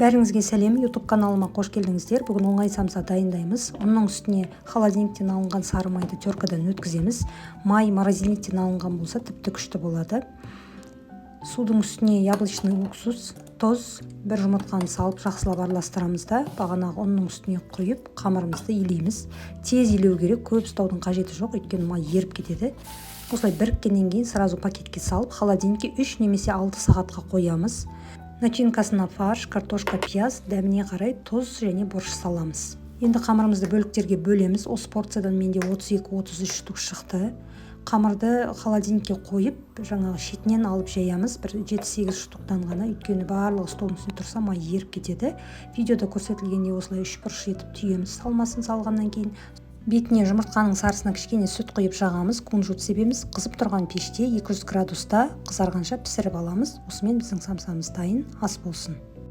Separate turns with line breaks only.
Бәріңізге сәлем, YouTube каналыма қош келдіңіздер. Бүгін оңай самса дайындаймыз. Оның үстіне холодильниктен алынған сары майды теркадан өткіземіз. Май морозильниктен алынған болса тіпті күшті болады. Судың үстіне яблочный уксус, тұз, бір жұмыртқаны салып жақсылап араластырамыз да, бағанағы ұнның үстіне құйып, қамырымызды илейміз. Тез илеу керек, көп ұстаудың қажеті жоқ, өйткені май еріп кетеді. Осылай біріккеннен кейін сразу пакетке салып, холодильникке 3 немесе 6 сағатқа қоямыз. Начинкасына фарш, картошка, пияз, дәміне қарай тұз және борщ саламыз. Енді қамырымызды бөліктерге бөлеміз. Осы порциядан менде 32-33 штук шықты. Қамырды холодильникке қойып, жаңағы шетінен алып жаямыз. Бір 7-8 штуктан ғана, өйткені барлығы столдың үстінде тұрса май еріп кетеді. Видеода көрсетілгендей осылай 3 бұрыш етіп түйеміз салмасын салғаннан кейін. Бетіне жұмыртқаның сарысына кішкене сүт құйып жағамыз, кунжут себеміз. Қызып тұрған пеште 200 градуста қызарғанша пісіріп аламыз. Осымен біздің самсамыз дайын, ас болсын.